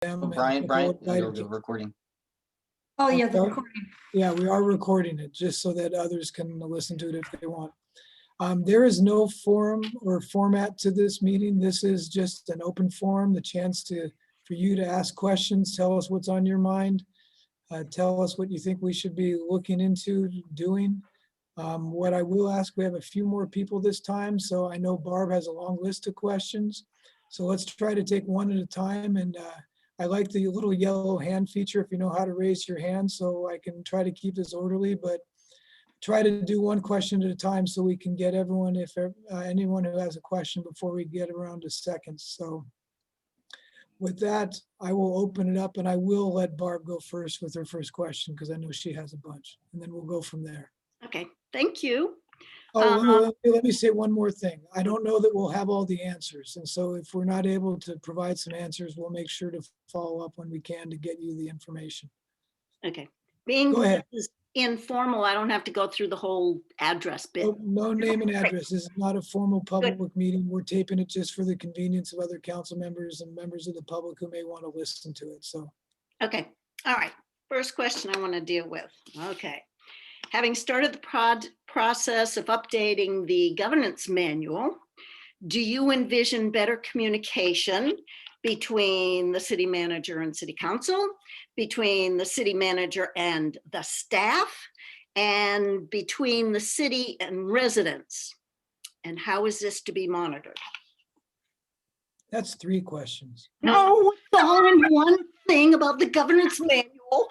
them. Oh, Brian, Invited the recording. Oh, yeah, the Okay. recording. Yeah, we are recording it just so that others can listen to it if they want. There is no forum or format to this meeting. This is just an open forum, the chance for you to ask questions, tell us what's on your mind, tell us what you think we should be looking into doing. What I will ask, we have a few more people this time, so I know Barb has a long list of questions. So let's try to take one at a time. And I like the little yellow hand feature if you know how to raise your hand, so I can try to keep this orderly, but try to do one question at a time so we can get everyone, if anyone who has a question before we get around to seconds. So with that, I will open it up and I will let Barb go first with her first question because I know she has a bunch, and then we'll go from there. Okay, thank you. Oh, let me say one more thing. I don't know that we'll have all the answers. And so if we're not able to provide some answers, we'll make sure to follow up when we can to get you the information. Okay, being Go ahead. this is informal, I don't have to go through the whole address bit. No name and address. This is not a formal public meeting. We're taping it just for the convenience of other council members and members of the public who may want to listen to it. So. Okay, all right. First question I want to deal with. Okay. Having started the process of updating the governance manual, do you envision better communication between the city manager and city council, between the city manager and the staff, and between the city and residents? And how is this to be monitored? That's 3 questions. No, it's all in one thing about the governance manual.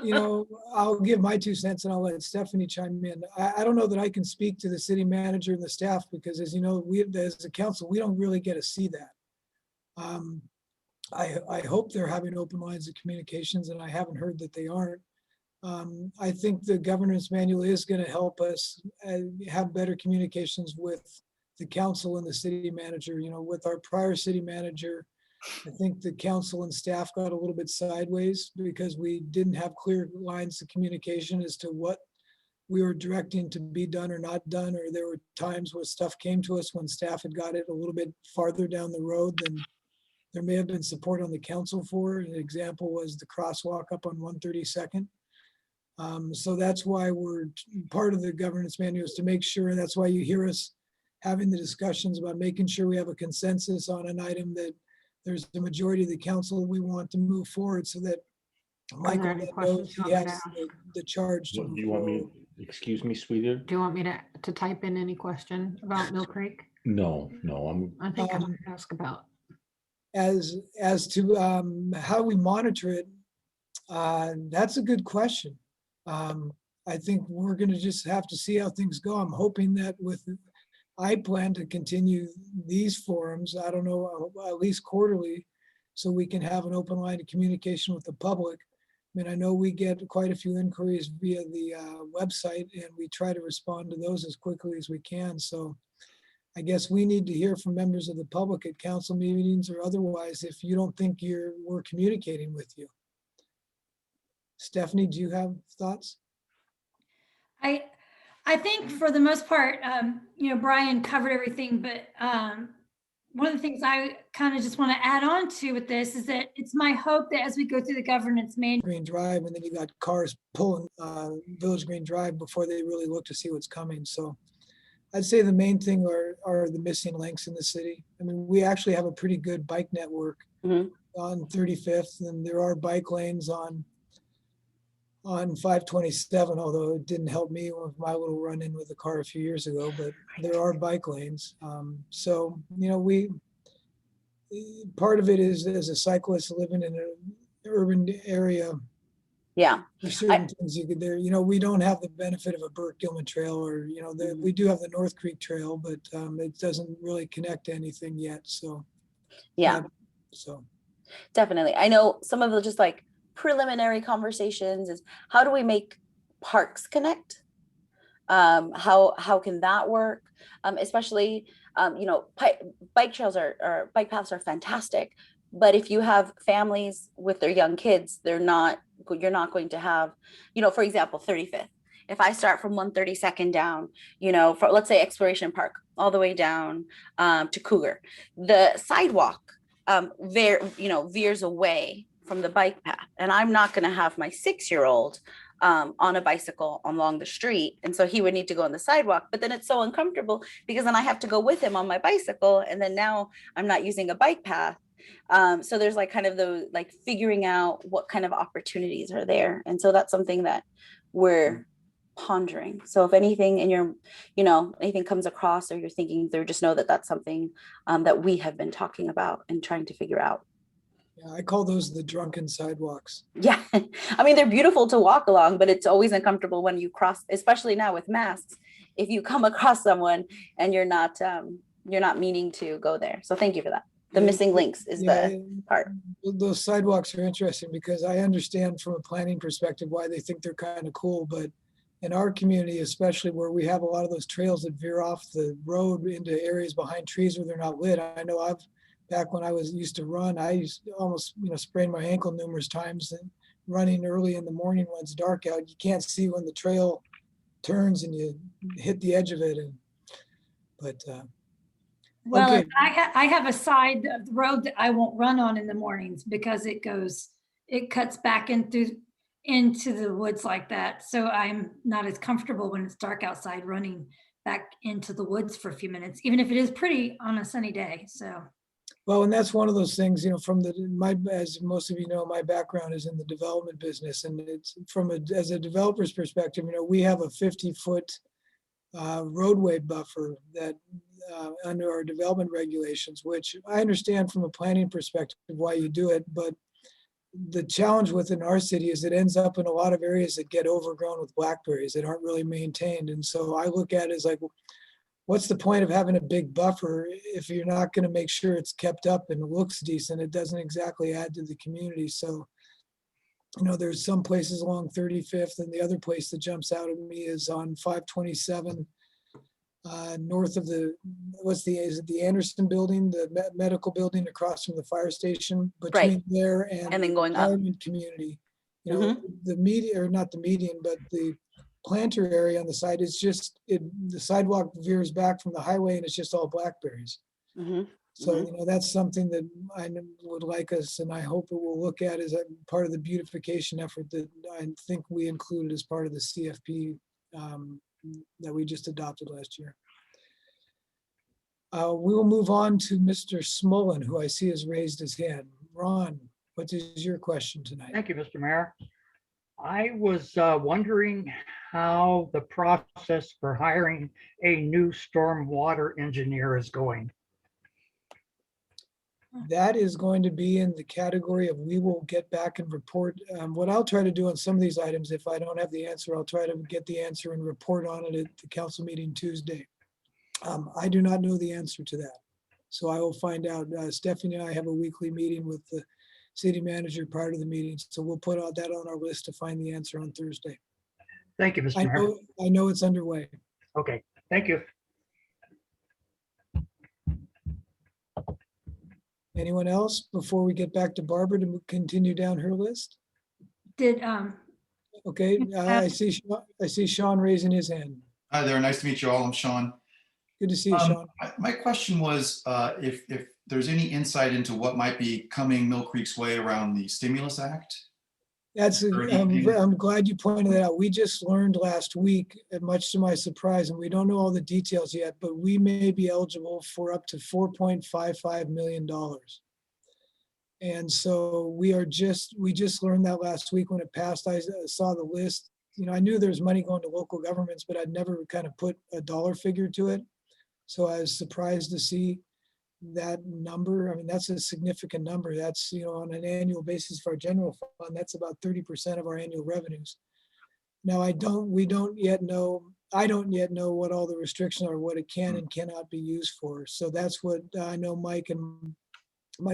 You know, I'll give my 2 cents and I'll let Stephanie chime in. I don't know that I can speak to the city manager and the staff because, as you know, we as a council, we don't really get to see that. I hope they're having open lines of communications, and I haven't heard that they aren't. I think the governance manual is going to help us have better communications with the council and the city manager. You know, with our prior city manager, I think the council and staff got a little bit sideways because we didn't have clear lines of communication as to what we were directing to be done or not done, or there were times where stuff came to us when staff had got it a little bit farther down the road than there may have been support on the council for. An example was the crosswalk up on 132nd. So that's why we're part of the governance manual is to make sure, that's why you hear us having the discussions about making sure we have a consensus on an item that there's the majority of the council we want to move forward so that Michael knows he has the charge to Do move you want me, forward. excuse me, sweetheart? Do you want me to type in any question about Mill Creek? No, I think I might ask about. As to how we monitor it, that's a good question. I think we're going to just have to see how things go. I'm hoping that I plan to continue these forums, I don't know, at least quarterly, so we can have an open line of communication with the public. I mean, I know we get quite a few inquiries via the website, and we try to respond to those as quickly as we can. So I guess we need to hear from members of the public at council meetings or otherwise if you don't think we're communicating with you. Stephanie, do you have thoughts? I think for the most part, you know, Brian covered everything, but one of the things I kind of just want to add on to with this is that it's my hope that as we go through the governance manual. Green Drive, and then you got cars pulling Village Green Drive before they really look to see what's coming. So I'd say the main thing are the missing links in the city. I mean, we actually have a pretty good bike network on 35th, and there are bike lanes on 527, although it didn't help me with my little run-in with the car a few years ago, but there are bike lanes. So, you know, part of it is as a cyclist living in an urban area. Yeah. There's certain things you could there, you know, we don't have the benefit of a Burt Gilman Trail or, you know, we do have the North Creek Trail, but it doesn't really connect to anything yet. So, yeah. So definitely. I know some of the just like preliminary conversations is how do we make parks connect? How can that work? Especially, you know, bike trails or bike paths are fantastic, but if you have families with their young kids, you're not going to have, you know, for example, 35th. If I start from 132nd down, you know, for let's say Exploration Park all the way down to Cougar, the sidewalk veers away from the bike path. And I'm not going to have my 6-year-old on a bicycle along the street. And so he would need to go on the sidewalk, but then it's so uncomfortable because then I have to go with him on my bicycle. And then now I'm not using a bike path. So there's like kind of the like figuring out what kind of opportunities are there. And so that's something that we're pondering. So if anything in your, anything comes across or you're thinking through, just know that that's something that we have been talking about and trying to figure out. Yeah, I call those the drunken sidewalks. Yeah. I mean, they're beautiful to walk along, but it's always uncomfortable when you cross, especially now with masks, if you come across someone and you're not meaning to go there. So thank you for that. The missing links is the part. Those sidewalks are interesting because I understand from a planning perspective why they think they're kind of cool, but in our community, especially where we have a lot of those trails that veer off the road into areas behind trees where they're not lit. I know back when I used to run, I used to almost, sprain my ankle numerous times, and running early in the morning when it's dark out, you can't see when the trail turns and you hit the edge of it. Well, okay. I have a side of the road that I won't run on in the mornings because it cuts back into the woods like that. So I'm not as comfortable when it's dark outside running back into the woods for a few minutes, even if it is pretty on a sunny day. So. Well, and that's one of those things, as most of you know, my background is in the development business, and it's as a developer's perspective, we have a 50-foot roadway buffer that under our development regulations, which I understand from a planning perspective why you do it, but the challenge within our city is it ends up in a lot of areas that get overgrown with blackberries that aren't really maintained. And so I look at it as like, what's the point of having a big buffer if you're not going to make sure it's kept up and looks decent? It doesn't exactly add to the community. So, there's some places along 35th, and the other place that jumps out at me is on 527, north of is it the Anderson building, the medical building across from the fire station, between there and then the going up. retirement community. The median, or not the median, but the planter area on the side is just the sidewalk veers back from the highway and it's just all blackberries. So that's something that I would like us, and I hope it will look at as a part of the beautification effort that I think we included as part of the CFP that we just adopted last year. We will move on to Mr. Smolin, who I see has raised his hand. Ron, what is your question tonight? Thank you, Mr. Mayor. I was wondering how the process for hiring a new stormwater engineer is going. That is going to be in the category of we will get back and report. What I'll try to do on some of these items, if I don't have the answer, I'll try to get the answer and report on it at the council meeting Tuesday. I do not know the answer to that. So I will find out. Stephanie and I have a weekly meeting with the city manager prior to the meeting. So we'll put that on our list to find the answer on Thursday. Thank you, Mr. Mayor. I know it's underway. Okay, thank you. Anyone else before we get back to Barbara to continue down her list? Okay, I see Sean raising his hand. Hi there, nice to meet you all. I'm Sean. Good to see you, Sean. My question was if there's any insight into what might be coming Mill Creek's way around the Stimulus Act? I'm glad you pointed that out. We just learned last week, much to my surprise, and we don't know all the details yet, but we may be eligible for up to $4.55 million. And so we just learned that last week when it passed. I saw the list. I knew there's money going to local governments, but I'd never kind of put a dollar figure to it. So I was surprised to see that number. I mean, that's a significant number. That's, on an annual basis for our general fund, that's about 30% of our annual revenues. Now, I don't yet know what all the restrictions are, what it can and cannot be used for. So that's what I know Mike,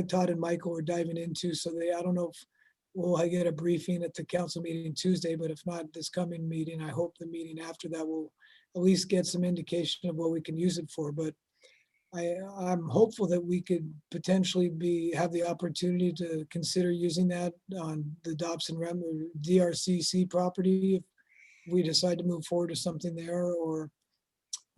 Todd and Michael are diving into. So I don't know if we'll get a briefing at the council meeting Tuesday, but if not this coming meeting, I hope the meeting after that will at least get some indication of what we can use it for. But I'm hopeful that we could potentially have the opportunity to consider using that on the Dobson DRCC property if we decide to move forward to something there, or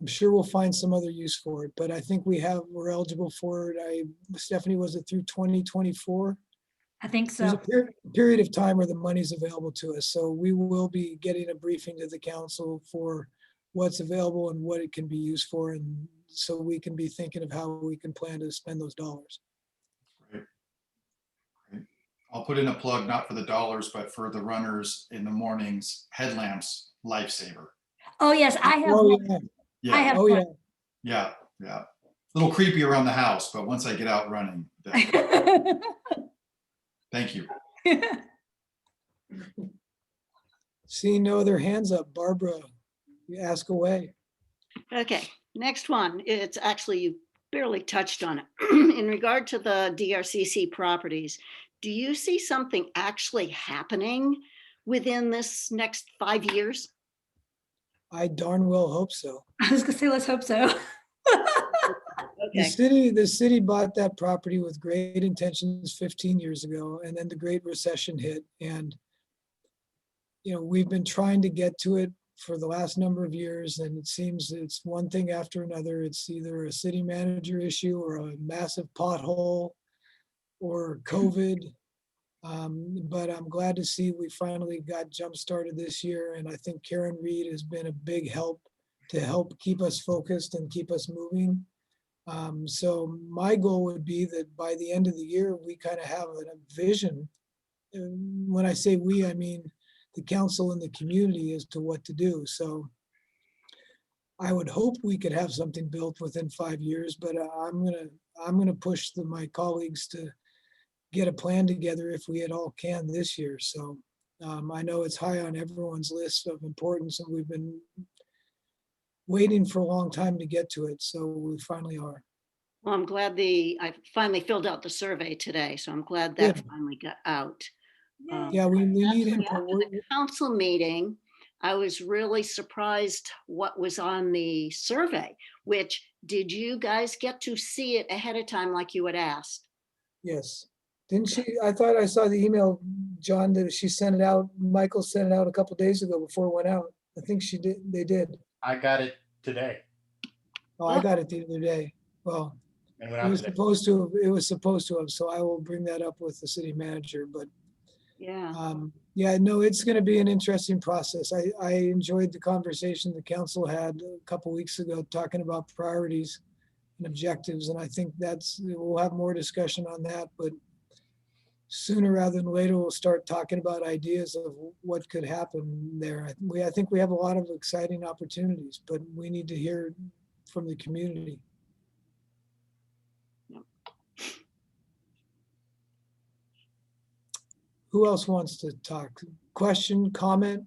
I'm sure we'll find some other use for it, but I think we're eligible for it. Stephanie, was it through 2024? I think There's a so. period of time where the money's available to us. So we will be getting a briefing to the council for what's available and what it can be used for. And so we can be thinking of how we can plan to spend those dollars. Great. Great. I'll put in a plug, not for the dollars, but for the runners in the mornings, headlamps, lifesaver. Oh, yes, I have Oh, one. yeah. Yeah. I have Oh, yeah. one. Yeah. Yeah. A little creepy around the house, but once I get out running, thank you. Seeing no other hands up, Barbara, you ask away. Okay, next one. It's actually, you barely touched on it. In regard to the DRCC properties, do you see something actually happening within this next 5 years? I darn well hope so. I was gonna say, let's hope so. Okay, The city bought that property with great intentions 15 years ago, and then the Great Recession hit. And, we've been trying to get to it for the last number of years, and it seems it's one thing after another. It's either a city manager issue or a massive pothole or COVID. But I'm glad to see we finally got jump started this year. And I think Karen Reed has been a big help to help keep us focused and keep us moving. So my goal would be that by the end of the year, we kind of have a vision. And when I say we, I mean the council and the community as to what to do. So I would hope we could have something built within 5 years, but I'm gonna push my colleagues to get a plan together if we at all can this year. So I know it's high on everyone's list of importance, and we've been waiting for a long time to get to it. So we finally are. well, I'm glad I finally filled out the survey today, so I'm glad that Good. finally got out. Yeah, we need Actually, input. after the council meeting, I was really surprised what was on the survey, which, did you guys get to see it ahead of time like you had asked? Yes. Didn't she? I thought I saw the email, John, that she sent it out. Michael sent it out a couple days ago before it went out. I think she did. They did. I got it today. Oh, I got it the other day. Well, And went it out was today. supposed to have, so I will bring that up with the city manager. But Yeah, yeah, no, it's going to be an interesting process. I enjoyed the conversation the council had a couple weeks ago talking about priorities and objectives. And I think we'll have more discussion on that, but sooner rather than later, we'll start talking about ideas of what could happen there. I think we have a lot of exciting opportunities, but we need to hear from the community. Who else wants to talk? Question, comment?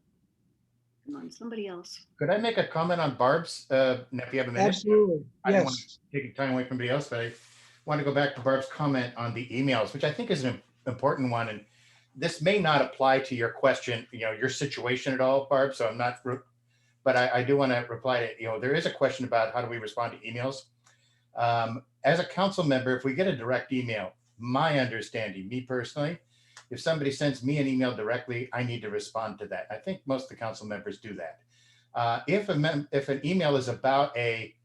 come on, somebody else. Could I make a comment on Barb's, if you have a minute? Absolutely. I don't want Yes. to take time away from anybody else, but I want to go back to Barb's comment on the emails, which I think is an important one. And this may not apply to your question, your situation at all, Barb. So I'm not, but I do want to reply to, there is a question about how do we respond to emails. As a council member, if we get a direct email, my understanding, me personally, if somebody sends me an email directly, I need to respond to that. I think most of the council members do that. If an email is about a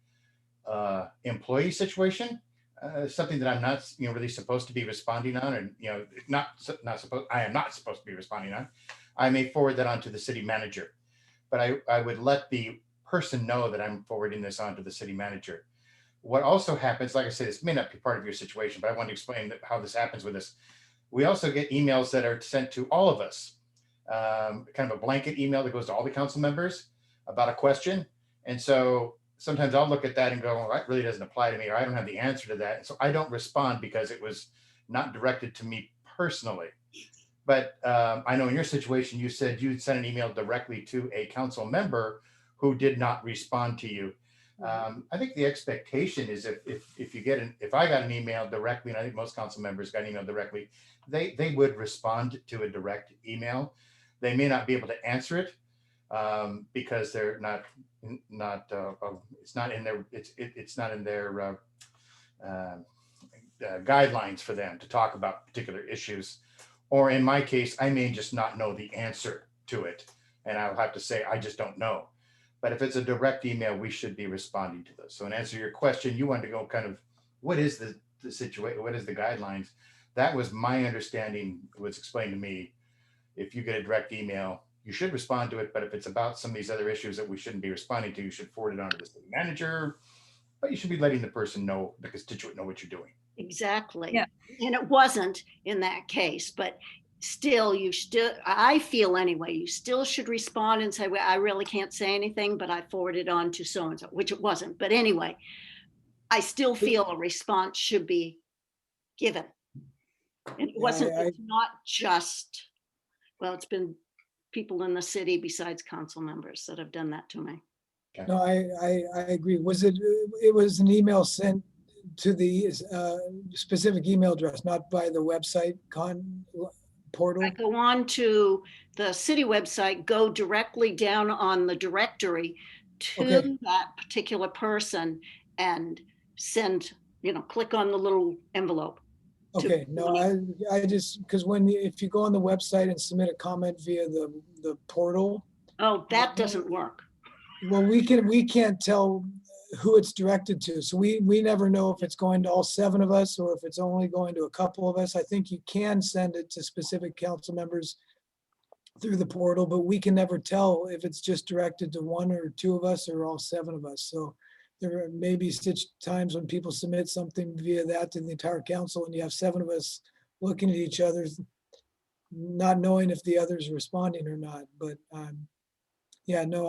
employee situation, something that I'm not, really supposed to be responding on, and I am not supposed to be responding on, I may forward that on to the city manager. But I would let the person know that I'm forwarding this on to the city manager. What also happens, like I said, this may not be part of your situation, but I want to explain how this happens with this. We also get emails that are sent to all of us, kind of a blanket email that goes to all the council members about a question. And so sometimes I'll look at that and go, well, that really doesn't apply to me, or I don't have the answer to that. And so I don't respond because it was not directed to me personally. But I know in your situation, you said you'd sent an email directly to a council member who did not respond to you. I think the expectation is if I got an email directly, and I think most council members got an email directly, they would respond to a direct email. They may not be able to answer it because they're not it's not in their guidelines for them to talk about particular issues. Or in my case, I may just not know the answer to it, and I'll have to say I just don't know. But if it's a direct email, we should be responding to those. So in answer to your question, you wanted to go kind of, what is the situation? What is the guidelines? That was my understanding. It was explained to me. If you get a direct email, you should respond to it. But if it's about some of these other issues that we shouldn't be responding to, you should forward it on to the city manager. But you should be letting the person know, the constituent, know what you're doing. Exactly. Yeah. And it wasn't in that case, but still, I feel anyway, you still should respond and say, well, I really can't say anything, but I forwarded on to so-and-so, which it wasn't. But anyway, I still feel a response should be given. And it wasn't, it's not just, well, it's been people in the city besides council members that have done that to me. No, I agree. It was an email sent to the specific email address, not by the website portal? I go on to the city website, go directly down on the directory to Okay. that particular person and send, click on the little envelope. Okay, no, I just, because if you go on the website and submit a comment via the portal, Oh, that doesn't work. well, we can't tell who it's directed to. So we never know if it's going to all 7 of us or if it's only going to a couple of us. I think you can send it to specific council members through the portal, but we can never tell if it's just directed to 1 or 2 of us or all 7 of us. So there may be such times when people submit something via that to the entire council and you have 7 of us looking at each other, not knowing if the other's responding or not. But yeah, no,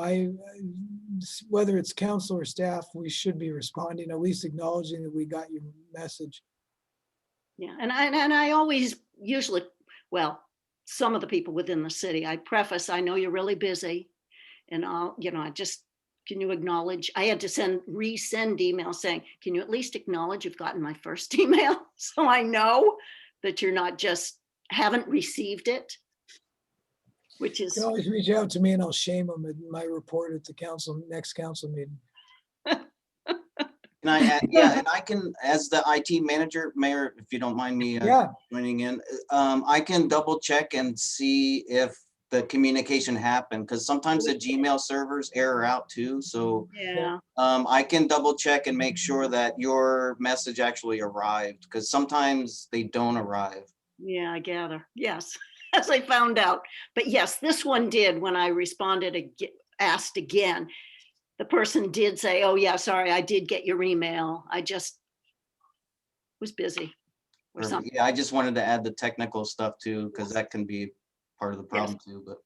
whether it's council or staff, we should be responding, at least acknowledging that we got your message. Yeah, and I always usually, well, some of the people within the city, I preface, I know you're really busy, and can you acknowledge? I had to resend email saying, can you at least acknowledge you've gotten my first email? So I know that you're not just haven't received it, which is. You can always reach out to me and I'll shame them in my report at the next council meeting. Can I add, yeah, and I can, as the IT manager, Mayor, if you don't mind me joining in, I can double check and see if the communication happened, because sometimes the Gmail servers error out too. So Yeah. I can double check and make sure that your message actually arrived, because sometimes they don't arrive. Yeah, I gather. Yes, as I found out. But yes, this one did when I responded, asked again. The person did say, oh yeah, sorry, I did get your email. I just was busy or something. Yeah, I just wanted to add the technical stuff too, because that can be part of the problem too. But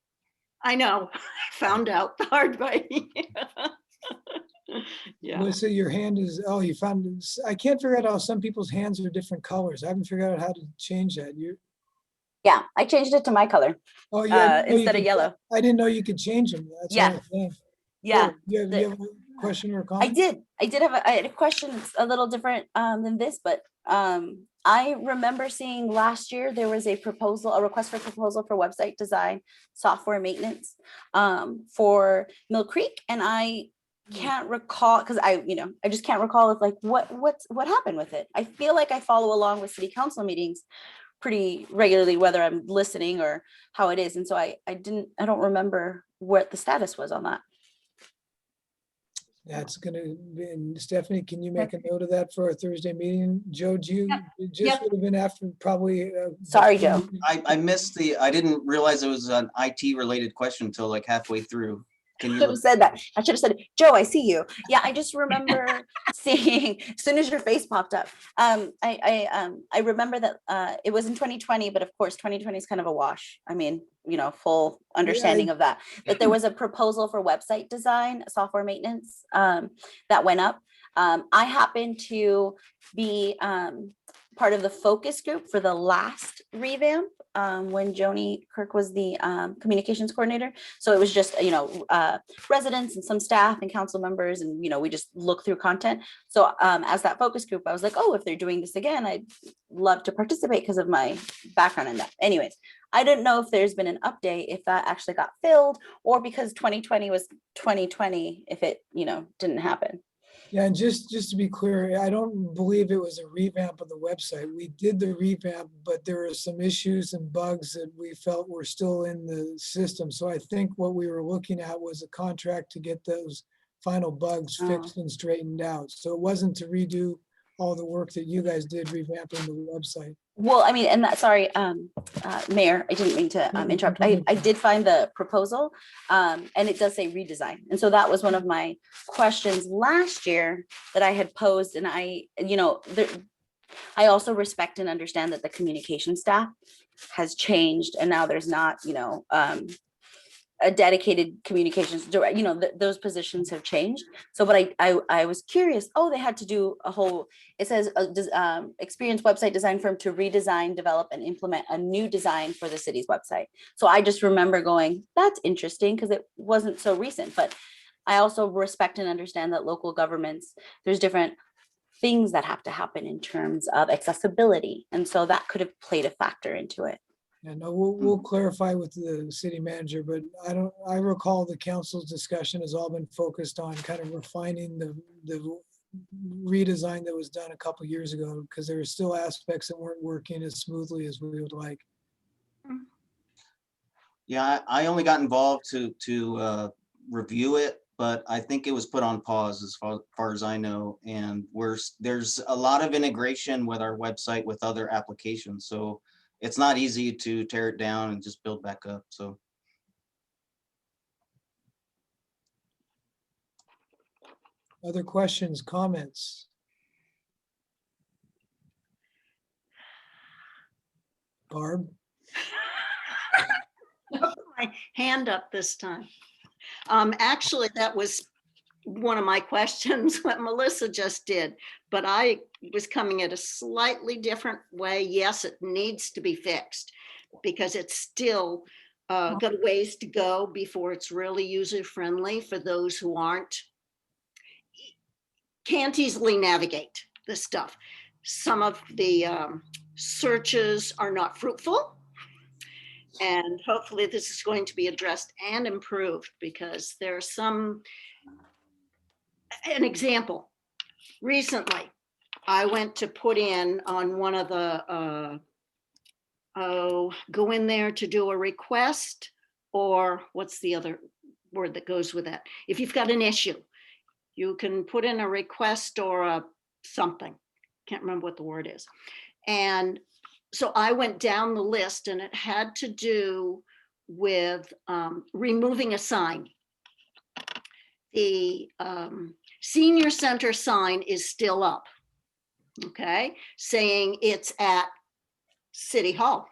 I know, I found out the hard way. Yeah. Melissa, your hand is, you found, I can't figure out how some people's hands are different colors. I haven't figured out how to change that. Yeah, I changed it to my color Oh yeah, instead of yellow. I didn't know you could change them. That's Yeah. all I'm saying. Yeah. Cool. You have a question or a comment? I had a question a little different than this, but I remember seeing last year there was a request for proposal for website design, software maintenance for Mill Creek, and I can't recall, because I just can't recall if what happened with it. I feel like I follow along with city council meetings pretty regularly, whether I'm listening or how it is, and so I don't remember what the status was on that. That's gonna be, and Stephanie, can you make a note of that for our Thursday meeting? Joe, it just would have been after probably. Sorry, Joe. I missed I didn't realize it was an IT related question until like halfway through. Can I you should have said that. I should have said, Joe, I see you. Yeah, I just remember seeing, as soon as your face popped up, I remember that it was in 2020, but of course 2020 is kind of a wash. I mean, full understanding of that there was a proposal for website design, software maintenance that went up. I happened to be part of the focus group for the last revamp when Joni Kirk was the communications coordinator. So it was just, residents and some staff and council members, and, we just look through content. So as that focus group, I was like, oh, if they're doing this again, I'd love to participate because of my background in that. Anyways, I didn't know if there's been an update, if that actually got filled, or because 2020 was 2020, if it, didn't happen. Yeah, and just to be clear, I don't believe it was a revamp of the website. We did the revamp, but there were some issues and bugs that we felt were still in the system. So I think what we were looking at was a contract to get those final bugs Oh. fixed and straightened out. So it wasn't to redo all the work that you guys did revamping the website. Well, I mean, and that, sorry, Mayor, I didn't mean to interrupt. I did find the proposal, and it does say redesign. And so that was one of my questions last year that I had posed, and I also respect and understand that the communication staff has changed, and now there's not, a dedicated communications direct, those positions have changed. So, but I was curious, they had to do a whole, it says, experienced website design firm to redesign, develop, and implement a new design for the city's website. So I just remember going, that's interesting, because it wasn't so recent, but I also respect and understand that local governments, there's different things that have to happen in terms of accessibility. And so that could have played a factor into it. Yeah, no, we'll clarify with the city manager, but I recall the council's discussion has all been focused on kind of refining the redesign that was done a couple years ago, because there were still aspects that weren't working as smoothly as we would like. Yeah, I only got involved to review it, but I think it was put on pause as far as I know. And there's a lot of integration with our website with other applications. So it's not easy to tear it down and just build back up. So. Other questions, comments? Barb? My hand up this time. Actually, that was one of my questions, what Melissa just did, but I was coming at a slightly different way. Yes, it needs to be fixed because it's still got a ways to go before it's really user-friendly for those who can't easily navigate this stuff. Some of the searches are not fruitful. And hopefully this is going to be addressed and improved, because there's an example. Recently, I went to put in on one of the, go in there to do a request, or what's the other word that goes with that? If you've got an issue, you can put in a request or a something. Can't remember what the word is. And so I went down the list, and it had to do with removing a sign. The senior center sign is still up, okay, saying it's at City Hall,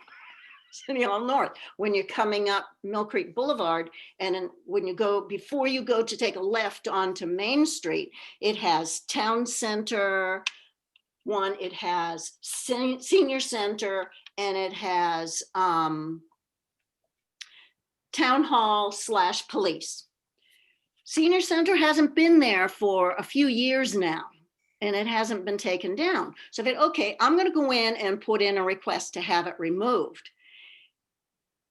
City Hall North. When you're coming up Mill Creek Boulevard, and when you go, before you go to take a left onto Main Street, it has Town Center, it has Senior Center, and it has Town Hall / police. Senior Center hasn't been there for a few years now, and it hasn't been taken down. So I thought, okay, I'm going to go in and put in a request to have it removed.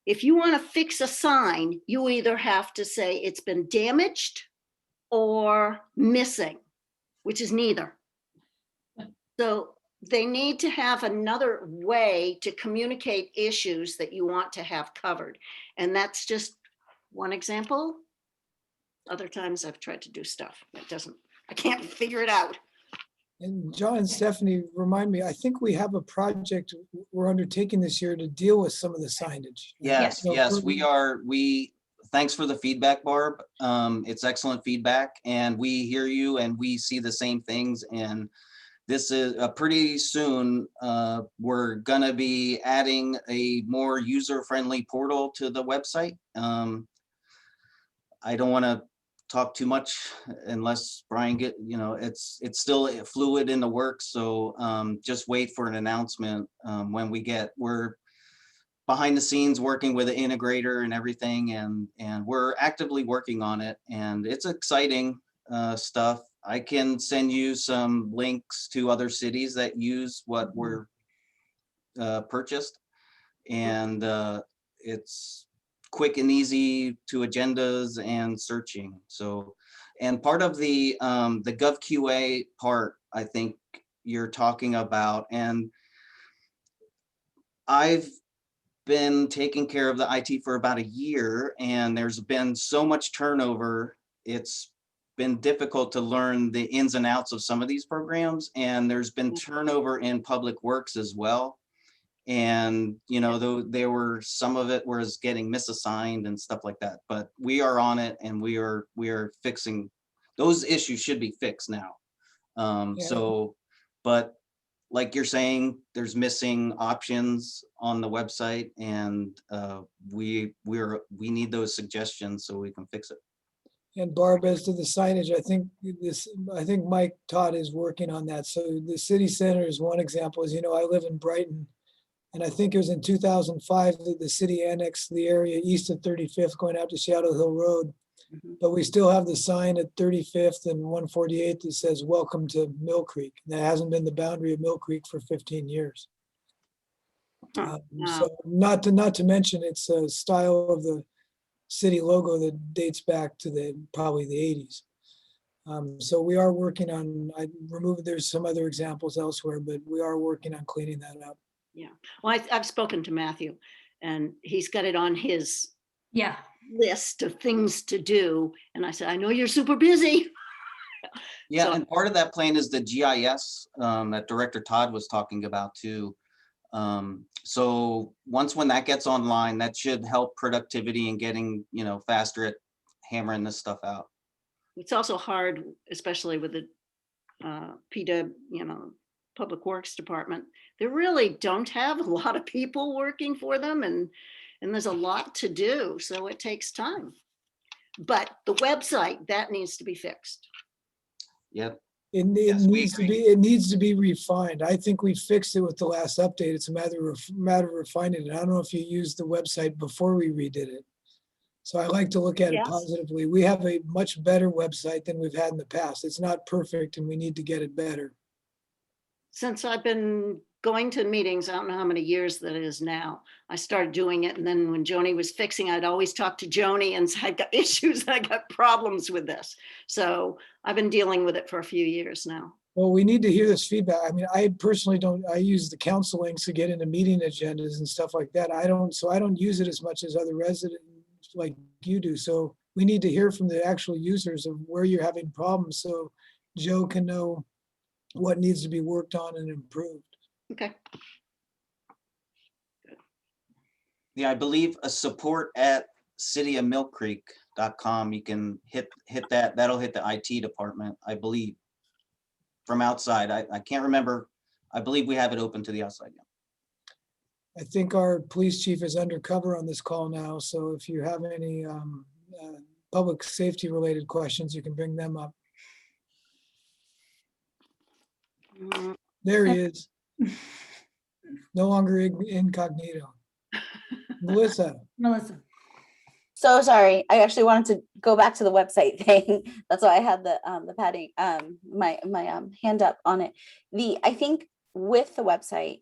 If you want to fix a sign, you either have to say it's been damaged or missing, which is neither. So they need to have another way to communicate issues that you want to have covered. And that's just one example. Other times I've tried to do stuff that I can't figure it out. And John and Stephanie, remind me, I think we have a project we're undertaking this year to deal with some of the signage. Yes, we are. Thanks for the feedback, Barb. It's excellent feedback, and we hear you and we see the same things. And this is pretty soon, we're gonna be adding a more user-friendly portal to the website. I don't wanna talk too much unless Brian it's still fluid in the works. So just wait for an announcement when we're behind the scenes working with the integrator and everything. And we're actively working on it, and it's exciting stuff. I can send you some links to other cities that use what we're purchased, and it's quick and easy to agendas and searching. So And part of the GovQA part, I think you're talking about, and I've been taking care of the IT for about a year, and there's been so much turnover. It's been difficult to learn the ins and outs of some of these programs, and there's been turnover in Public Works as well. And, you know, though there were some of it was getting misassigned and stuff like that, but we are on it, and we are fixing those issues. Should be fixed now. So, but like you're saying, there's missing options on the website, and we need those suggestions so we can fix it. And Barb, as to the signage, I think Mike Todd is working on that. So the city center is one example. As you know, I live in Brighton, and I think it was in 2005 that the city annexed the area east of 35th going out to Shadow Hill Road. But we still have the sign at 35th and 148th that says "Welcome to Mill Creek." That hasn't been the boundary of Mill Creek for 15 years. So not to mention, it's a style of the city logo that dates back to probably the 80s. So we are working on, there's some other examples elsewhere, but we are working on cleaning that up. Yeah, well, I've spoken to Matthew, and he's got it on his list of things to do. And I said, I know you're super busy. Yeah, So, and part of that plan is the GIS that Director Todd was talking about too. So when that gets online, that should help productivity and getting, you know, faster at hammering this stuff out. it's also hard, especially with the PW, Public Works Department. They really don't have a lot of people working for them, and there's a lot to do, so it takes time. But the website, that needs to be fixed. Yep. It needs to be refined. I think we fixed it with the last update. It's a matter of refining it. I don't know if you used the website before we redid it. So I like to look at it positively. We have a much better website than we've had in the past. It's not perfect, and we need to get it better. Since I've been going to meetings, I don't know how many years that is now, I started doing it. And then when Joni was fixing, I'd always talk to Joni and say, I got issues, I got problems with this. So I've been dealing with it for a few years now. Well, we need to hear this feedback. I mean, I personally I use the council links to get into meeting agendas and stuff like that. I don't use it as much as other residents like you do. So we need to hear from the actual users of where you're having problems, so Joe can know what needs to be worked on and improved. Okay. Yeah, I believe a support at cityofmillcreek.com. You can hit that. That'll hit the IT department, I believe, from outside. I can't remember. I believe we have it open to the outside now. I think our police chief is undercover on this call now. So if you have any public safety related questions, you can bring them up. There he is. No longer incognito. Melissa. So sorry, I actually wanted to go back to the website thing. That's why I had the padding, my hand up on it. I think with the website,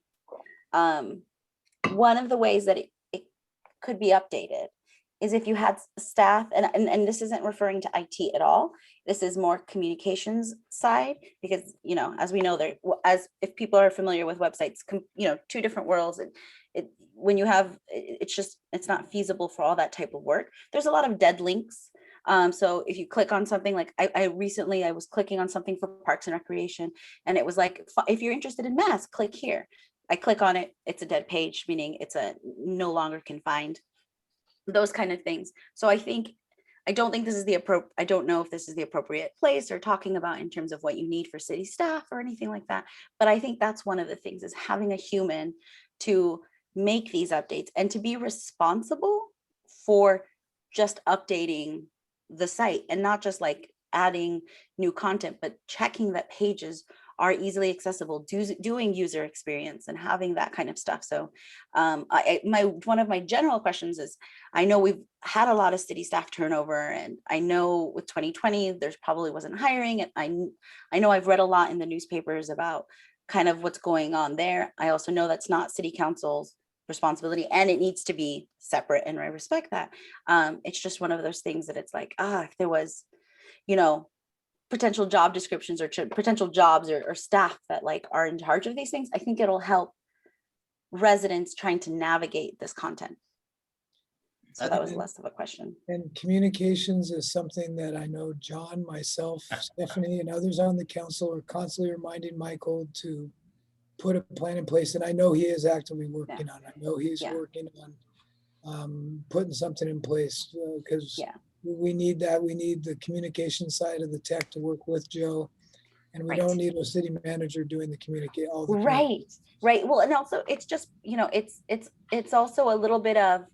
one of the ways that it could be updated is if you had staff, and this isn't referring to IT at all. This is more communications side, because, as we know, if people are familiar with websites, two different worlds. When you have, it's not feasible for all that type of work. There's a lot of dead links. So if you click on something, like I was clicking on something for Parks and Recreation, and it was like, if you're interested in mass, click here. I click on it, it's a dead page, meaning it's no longer can find, those kind of things. So I don't think this is I don't know if this is the appropriate place or talking about in terms of what you need for city staff or anything like that. But I think that's one of the things, is having a human to make these updates and to be responsible for just updating the site, and not just like adding new content, but checking that pages are easily accessible, doing user experience and having that kind of stuff. So one of my general questions is, I know we've had a lot of city staff turnover, and I know with 2020, there's probably wasn't hiring. And I know I've read a lot in the newspapers about kind of what's going on there. I also know that's not city council's responsibility, and it needs to be separate, and I respect that. It's just one of those things that it's like, if there was, you know, potential job descriptions or potential jobs or staff that like are in charge of these things, I think it'll help residents trying to navigate this content. So that was less of a question. And communications is something that I know John, myself, Stephanie, and others on the council are constantly reminding Michael to put a plan in place. And I know he is actively working on it. I know he's working on putting something in place because we need that. We need the communication side of the tech to work with Joe. And we don't need a city manager doing the communicate all the time. Right. Well, and also it's just, you know, it's also a little bit of,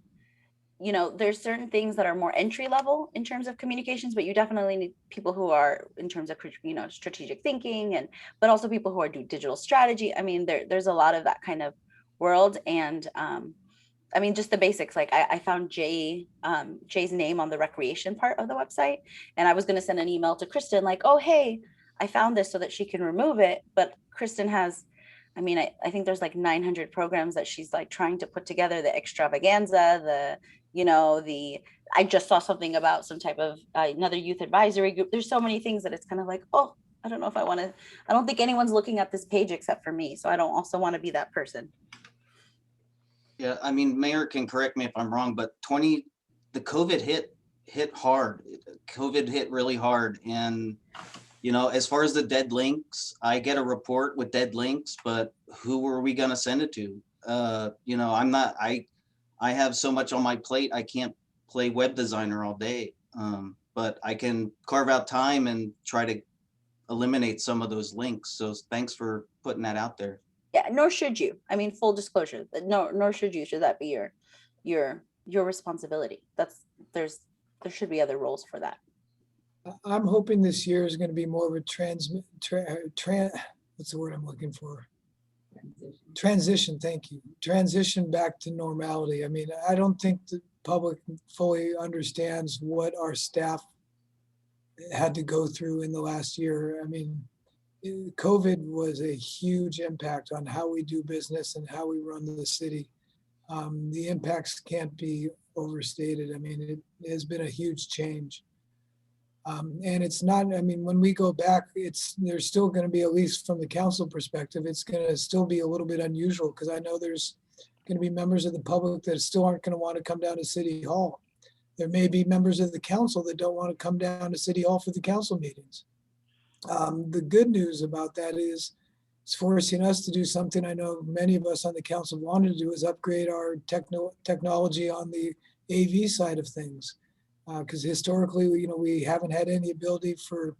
you know, there's certain things that are more entry level in terms of communications, but you definitely need people who are in terms of, you know, strategic thinking but also people who are do digital strategy. I mean, there's a lot of that kind of world. And I mean, just the basics, like I found Jay's name on the recreation part of the website. And I was going to send an email to Kristen like, oh, hey, I found this so that she can remove it. But Kristen has, I mean, I think there's like 900 programs that she's like trying to put together, the extravaganza, I just saw something about some type of another youth advisory group. There's so many things that it's kind of like, oh, I don't know if I don't think anyone's looking at this page except for me. So I don't also want to be that person. Yeah, I mean, Mayor can correct me if I'm wrong, but the COVID hit hard. COVID hit really hard. And, you know, as far as the dead links, I get a report with dead links, but who are we going to send it to? You know, I have so much on my plate. I can't play web designer all day, but I can carve out time and try to eliminate some of those links. So thanks for putting that out there. Yeah, nor should you. I mean, full disclosure, nor should you. Should that be your responsibility? There should be other roles for that. I'm hoping this year is going to be more of a what's the word I'm looking for? Transition. Thank you. Transition back to normality. I mean, I don't think the public fully understands what our staff had to go through in the last year. I mean, COVID was a huge impact on how we do business and how we run the city. The impacts can't be overstated. I mean, it has been a huge change. And it's not, I mean, when we go back, there's still going to be, at least from the council perspective, it's going to still be a little bit unusual because I know there's going to be members of the public that still aren't going to want to come down to City Hall. There may be members of the council that don't want to come down to City Hall for the council meetings. The good news about that is it's forcing us to do something I know many of us on the council wanted to do, is upgrade our technology on the AV side of things. Because historically, you know, we haven't had any ability for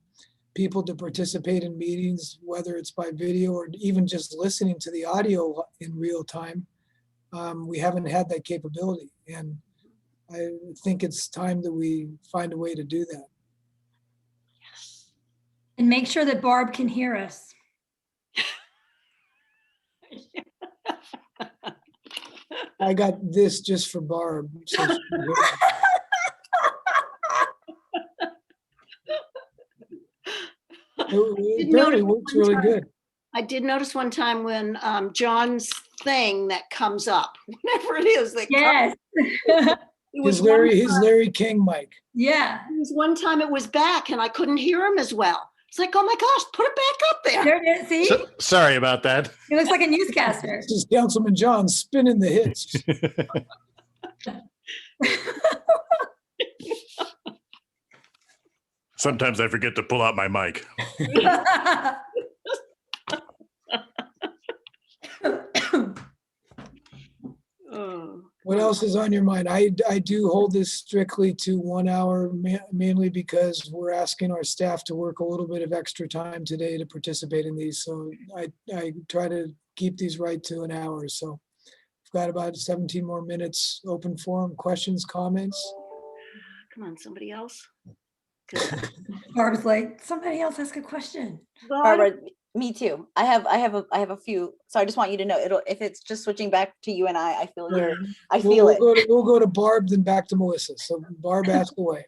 people to participate in meetings, whether it's by video or even just listening to the audio in real time. We haven't had that capability. And I think it's time that we find a way to do that. And make sure that Barb can hear us. I got this just for Barb. So she can hear us. It apparently works really good. I did notice one time when John's thing that comes up, whatever it is that Yes. His Larry King mic. Yeah. It was one time it was back and I couldn't hear him as well. It's like, oh my gosh, put it back up there. There it is. See? Sorry about that. He looks like a newscaster. This is Councilman John spinning the hits. Sometimes I forget to pull out my mic. What else is on your mind? I do hold this strictly to 1 hour, mainly because we're asking our staff to work a little bit of extra time today to participate in these. So I try to keep these right to an hour. So we've got about 17 more minutes open forum, questions, comments. Come on, somebody else. Barb's like, somebody else ask a question. Barbara, me too. I have a few. So I just want you to know, if it's just switching back to you and I feel it. We'll go to Barb, then back to Melissa. So Barb, ask away.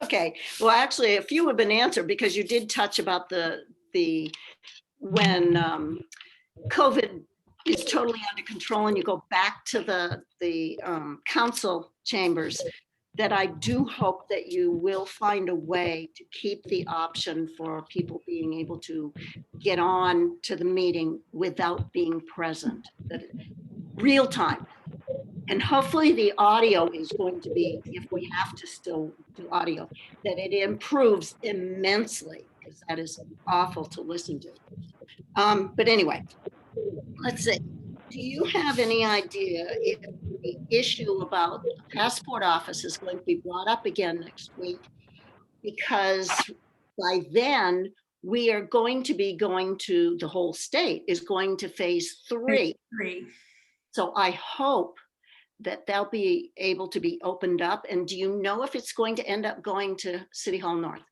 Okay. Well, actually, a few have been answered because you did touch about when COVID is totally under control and you go back to the council chambers. that I do hope that you will find a way to keep the option for people being able to get on to the meeting without being present, that real time. And hopefully the audio is going to be, if we have to still do audio, that it improves immensely, because that is awful to listen to. But anyway, let's see. Do you have any idea if the issue about the passport office is going to be brought up again next week? Because by then, we are going to be going to, the whole state is going to phase 3. So I hope that they'll be able to be opened up. And do you know if it's going to end up going to City Hall North?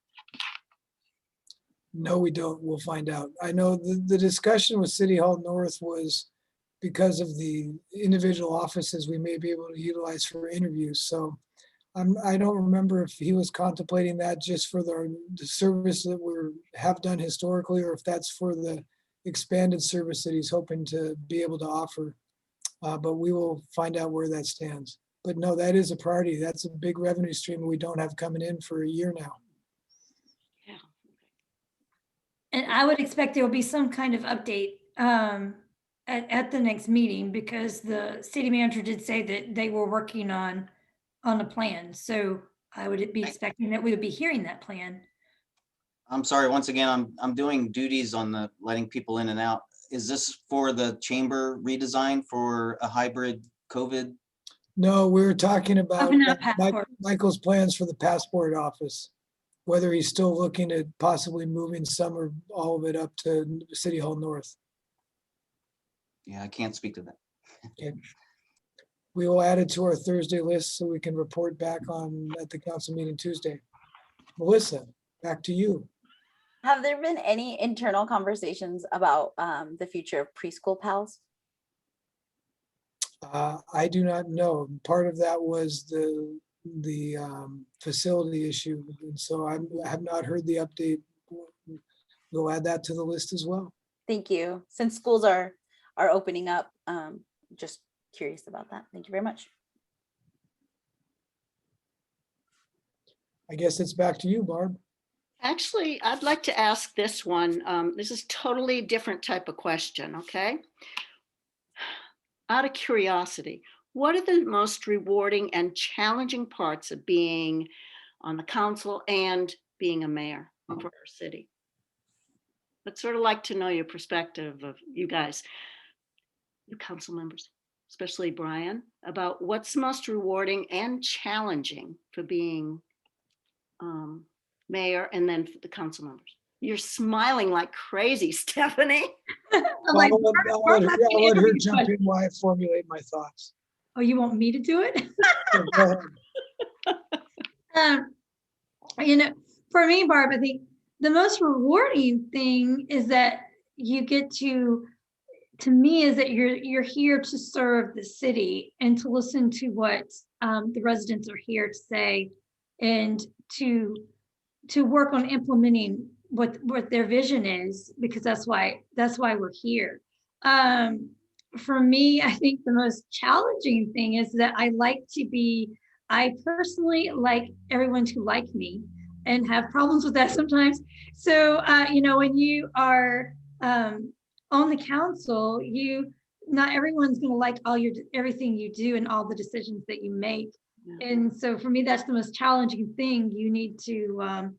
No, we don't. We'll find out. I know the discussion with City Hall North was because of the individual offices we may be able to utilize for interviews. So I don't remember if he was contemplating that just for the service that we have done historically, or if that's for the expanded service that he's hoping to be able to offer. But we will find out where that stands. But no, that is a priority. That's a big revenue stream we don't have coming in for a year now. Yeah. And I would expect there will be some kind of update at the next meeting, because the city manager did say that they were working on a plan. So I would be expecting that we would be hearing that plan. I'm sorry, once again, I'm doing duties on the letting people in and out. Is this for the chamber redesign for a hybrid COVID? No, we were talking about Open up passport. Michael's plans for the passport office, whether he's still looking at possibly moving some or all of it up to City Hall North. Yeah, I can't speak to that. Okay. We will add it to our Thursday list so we can report back on at the council meeting Tuesday. Melissa, back to you. Have there been any internal conversations about the future of preschool pals? I do not know. Part of that was the facility issue. And so I have not heard the update. We'll add that to the list as well. Thank you. Since schools are opening up, just curious about that. Thank you very much. I guess it's back to you, Barb. Actually, I'd like to ask this one. This is totally different type of question, okay? Out of curiosity, what are the most rewarding and challenging parts of being on the council and being a mayor for our city? I'd sort of like to know your perspective of you guys, you council members, especially Brian, about what's most rewarding and challenging for being mayor and then for the council members. You're smiling like crazy, Stephanie. I'll let her jump in while I formulate my thoughts. Oh, you want me to do it? Go ahead. You know, for me, Barb, I think the most rewarding thing is that you get to me, is that you're here to serve the city and to listen to what the residents are here to say, and to work on implementing what their vision is, because that's why we're here. For me, I think the most challenging thing is that I personally like everyone to like me, and have problems with that sometimes. So, you know, when you are on the council, not everyone's going to like everything you do and all the decisions that you make. Yeah. And so for me, that's the most challenging thing. You need to,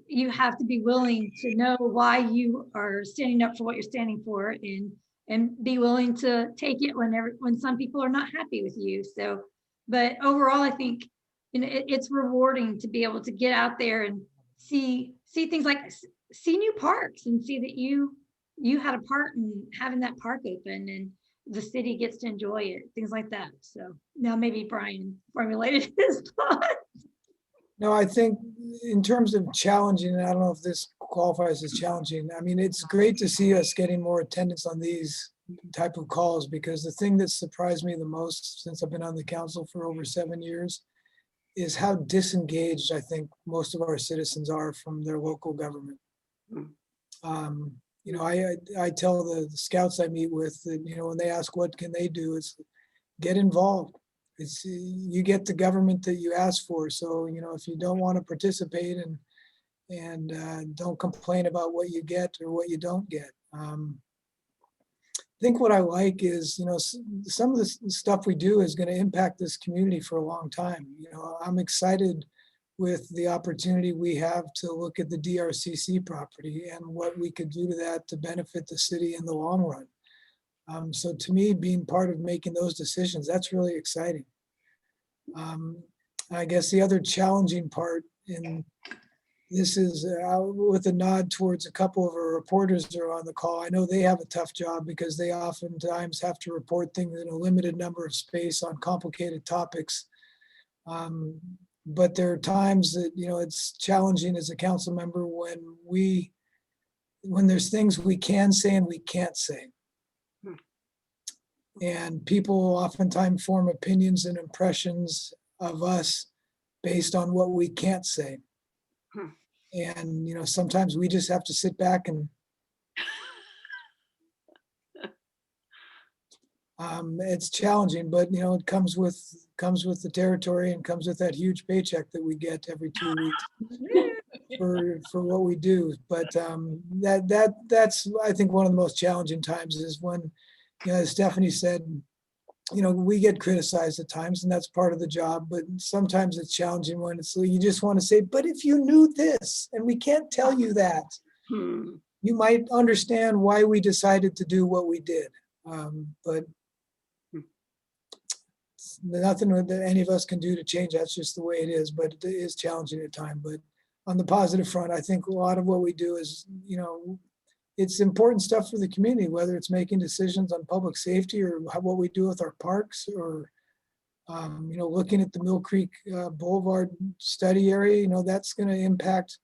you have to be willing to know why you are standing up for what you're standing for, and be willing to take it when some people are not happy with you. So, but overall, I think, you know, it's rewarding to be able to get out there and see things like see new parks, and see that you had a part in having that park open, and the city gets to enjoy it, things like that. So now maybe Brian formulated his thought. No, I think in terms of challenging, I don't know if this qualifies as challenging. I mean, it's great to see us getting more attendance on these type of calls, because the thing that surprised me the most since I've been on the council for over 7 years is how disengaged I think most of our citizens are from their local government. You know, I tell the scouts I meet with that, you know, when they ask what can they do, it's get involved. you get the government that you ask for. So, if you don't want to participate and don't complain about what you get or what you don't get. I think what I like is, some of the stuff we do is going to impact this community for a long time. I'm excited with the opportunity we have to look at the DRCC property and what we could do to that to benefit the city in the long run. So to me, being part of making those decisions, that's really exciting. I guess the other challenging part, and this is with a nod towards a couple of our reporters that are on the call. I know they have a tough job because they oftentimes have to report things in a limited number of space on complicated topics. But there are times that, it's challenging as a council member when there's things we can say and we can't say. And people oftentimes form opinions and impressions of us based on what we can't say. And, sometimes we just have to sit back and it's challenging, but it comes with the territory and comes with that huge paycheck that we get every 2 weeks for what we do. But that's I think one of the most challenging times is when, as Stephanie said, we get criticized at times, and that's part of the job. But sometimes it's challenging when you just want to say, but if you knew this, and we can't tell you that, you might understand why we decided to do what we did. But nothing that any of us can do to change. That's just the way it is, but it is challenging at times. But on the positive front, I think a lot of what we do is, it's important stuff for the community, whether it's making decisions on public safety or what we do with our parks or, looking at the Mill Creek Boulevard study area, that's going to impact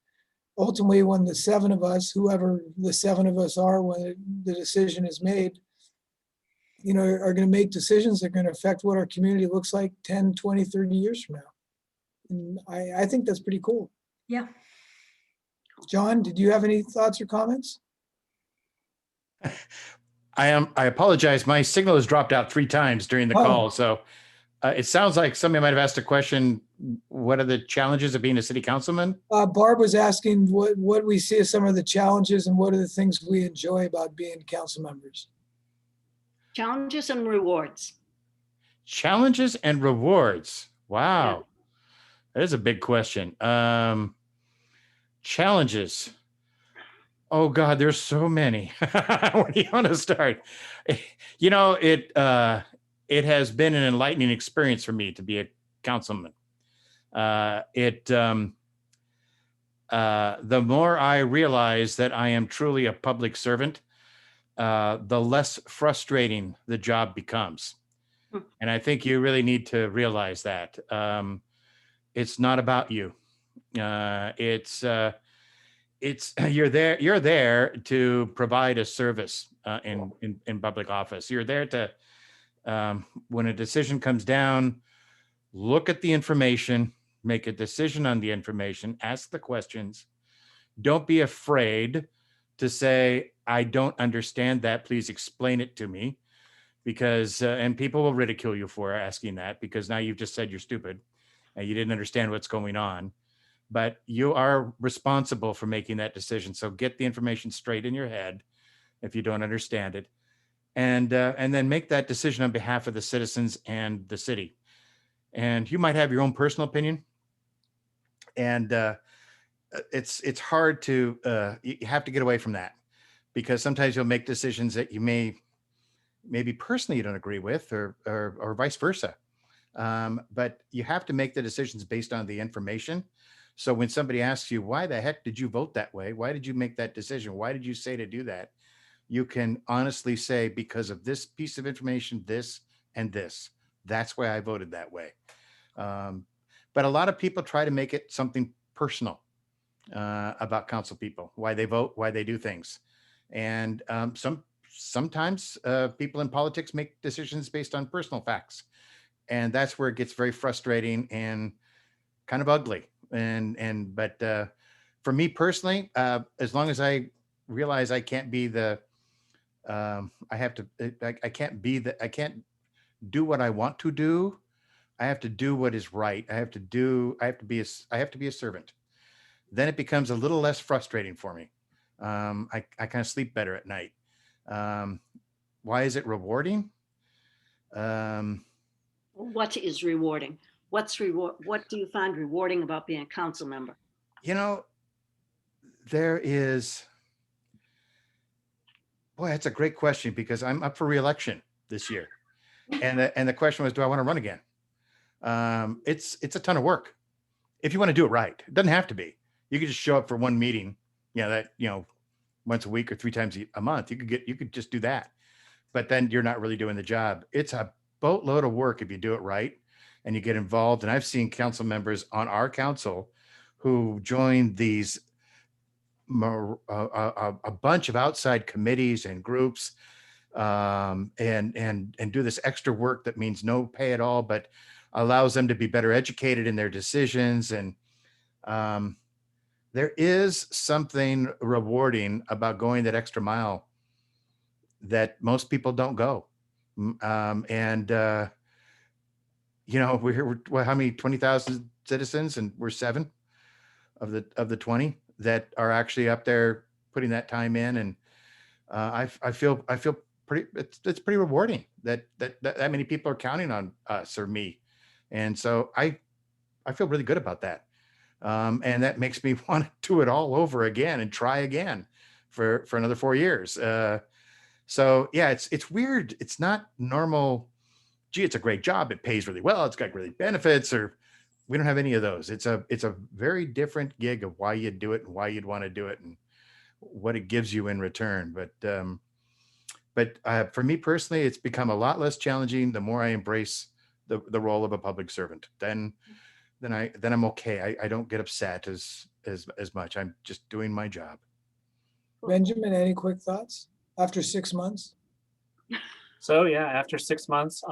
ultimately when the seven of us, whoever the seven of us are, when the decision is made, are going to make decisions that are going to affect what our community looks like 10, 20, 30 years from now. And I think that's pretty cool. Yeah. John, did you have any thoughts or comments? I apologize. My signal has dropped out 3 times during the call. So it sounds like somebody might have asked a question. What are the challenges of being a city councilman? Barb was asking what we see as some of the challenges and what are the things we enjoy about being council members. Challenges and rewards. Challenges and rewards. Wow. Yeah. That is a big question. Challenges. Oh God, there's so many. Where do you want to start? It has been an enlightening experience for me to be a councilman. The more I realize that I am truly a public servant, the less frustrating the job becomes. And I think you really need to realize that. It's not about you. You're there to provide a service in public office. You're there to, when a decision comes down, look at the information, make a decision on the information, ask the questions. Don't be afraid to say, I don't understand that. Please explain it to me, because, and people will ridicule you for asking that, because now you've just said you're stupid and you didn't understand what's going on. But you are responsible for making that decision. So get the information straight in your head if you don't understand it, and then make that decision on behalf of the citizens and the city. And you might have your own personal opinion, and it's hard to you have to get away from that, because sometimes you'll make decisions that you maybe personally you don't agree with, or vice versa. But you have to make the decisions based on the information. So when somebody asks you, why the heck did you vote that way? Why did you make that decision? Why did you say to do that? You can honestly say, because of this piece of information, this and this, that's why I voted that way. But a lot of people try to make it something personal about council people, why they vote, why they do things. And sometimes people in politics make decisions based on personal facts. And that's where it gets very frustrating and kind of ugly. But for me personally, as long as I realize I can't be I can't do what I want to do I have to do what is right. I have to be a servant. Then it becomes a little less frustrating for me. I kind of sleep better at night. Why is it rewarding? What is rewarding? What do you find rewarding about being a council member? You know, there is, boy, that's a great question, because I'm up for reelection this year. And the question was, do I want to run again? It's a ton of work if you want to do it right. It doesn't have to be. You could just show up for one meeting, once a week or 3 times a month. You could just do that. But then you're not really doing the job. It's a boatload of work if you do it right and you get involved. And I've seen council members on our council who joined these a bunch of outside committees and groups, and do this extra work that means no pay at all, but allows them to be better educated in their decisions. And there is something rewarding about going that extra mile that most people don't go. We're how many 20,000 citizens, and we're 7 of the 20 that are actually up there putting that time in. And I feel pretty, it's pretty rewarding that many people are counting on us or me. And so I feel really good about that. And that makes me want to do it all over again and try again for another 4 years. So yeah, it's weird. It's not normal. Gee, it's a great job. It pays really well. It's got great benefits, or we don't have any of those. It's a very different gig of why you do it and why you'd want to do it and what it gives you in return. But for me personally, it's become a lot less challenging the more I embrace the role of a public servant. Then I'm okay. I don't get upset as much. I'm just doing my job. Benjamin, any quick thoughts after 6 months? So yeah, after 6 months,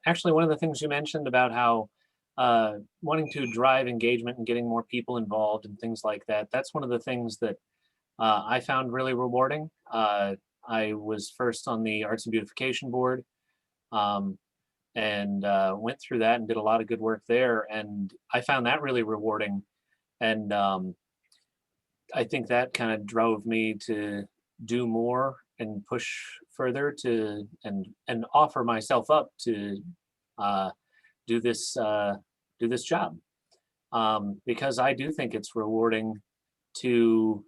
actually one of the things you mentioned about how wanting to drive engagement and getting more people involved and things like that, that's one of the things that I found really rewarding. I was first on the Arts and Beautification Board, and went through that and did a lot of good work there. And I found that really rewarding. And I think that kind of drove me to do more and push further to and offer myself up to do this job, because I do think it's rewarding to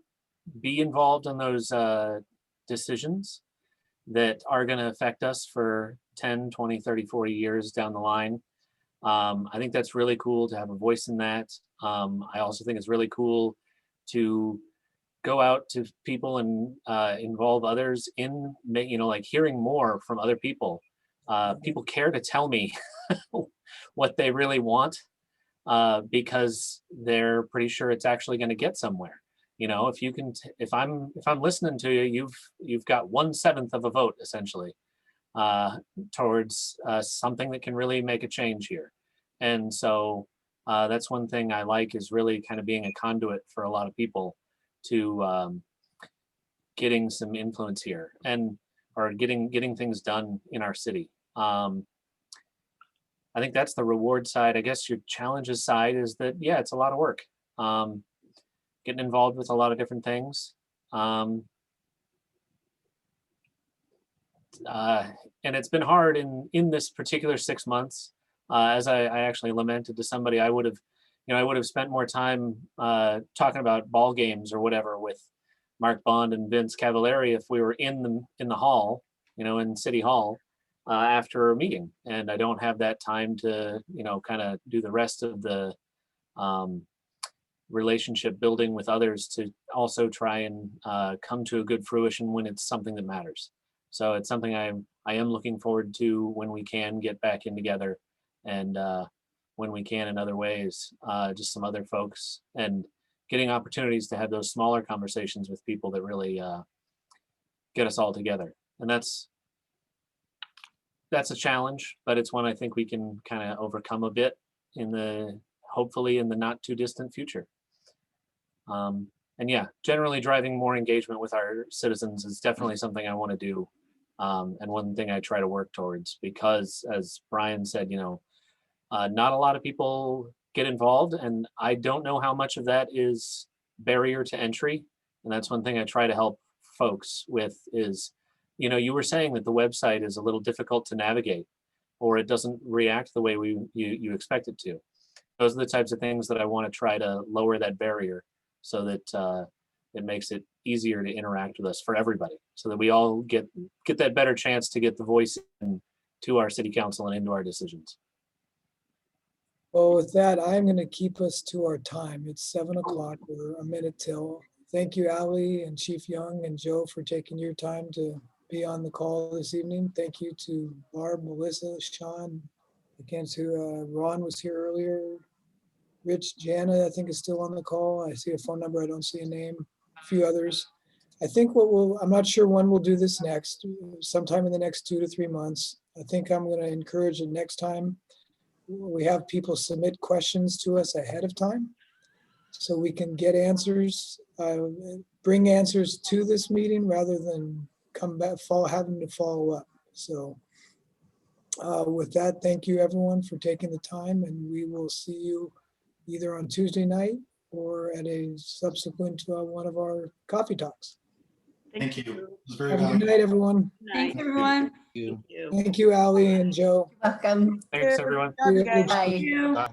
be involved in those decisions that are going to affect us for 10, 20, 30, 40 years down the line. I think that's really cool to have a voice in that. I also think it's really cool to go out to people and involve others in, like hearing more from other people. People care to tell me what they really want, because they're pretty sure it's actually going to get somewhere. If you can, if I'm listening to you, you've got 1/7 of a vote essentially towards something that can really make a change here. And so that's one thing I like, is really kind of being a conduit for a lot of people to getting some influence here or getting things done in our city. I think that's the reward side. I guess your challenges side is that, yeah, it's a lot of work. Getting involved with a lot of different things. And it's been hard in this particular 6 months. As I actually lamented to somebody, I would have spent more time talking about ball games or whatever with Mark Bond and Vince Cavallari if we were in the hall, in City Hall after a meeting. And I don't have that time to, kind of do the rest of the relationship building with others to also try and come to a good fruition when it's something that matters. So it's something I am looking forward to when we can get back in together, and when we can in other ways, just some other folks, and getting opportunities to have those smaller conversations with people that really get us all together. And that's a challenge, but it's one I think we can kind of overcome a bit hopefully in the not too distant future. And yeah, generally driving more engagement with our citizens is definitely something I want to do. And one thing I try to work towards, because as Brian said, Not a lot of people get involved, and I don't know how much of that is barrier to entry. And that's one thing I try to help folks with is, you were saying that the website is a little difficult to navigate, or it doesn't react the way you expect it to. Those are the types of things that I want to try to lower that barrier so that it makes it easier to interact with us for everybody, so that we all get that better chance to get the voice to our city council and into our decisions. Well, with that, I'm going to keep us to our time. It's 7 o'clock. We're a minute till. Thank you, Ali and Chief Young and Joe, for taking your time to be on the call this evening. Thank you to Barb, Melissa, Sean, against who Ron was here earlier. Rich, Jana, I think is still on the call. I see a phone number. I don't see a name. A few others. I think I'm not sure when we'll do this next, sometime in the next 2 to 3 months. I think I'm going to encourage the next time we have people submit questions to us ahead of time so we can get answers, bring answers to this meeting rather than come back, having to follow up. So with that, thank you everyone for taking the time, and we will see you either on Tuesday night or at a subsequent one of our coffee talks. Thank you. It was very Have a good valuable. night, everyone. Thanks, everyone. You. Thank you, Ali and Joe. Welcome. Thanks, everyone. See you. Bye. Thank you. Bye.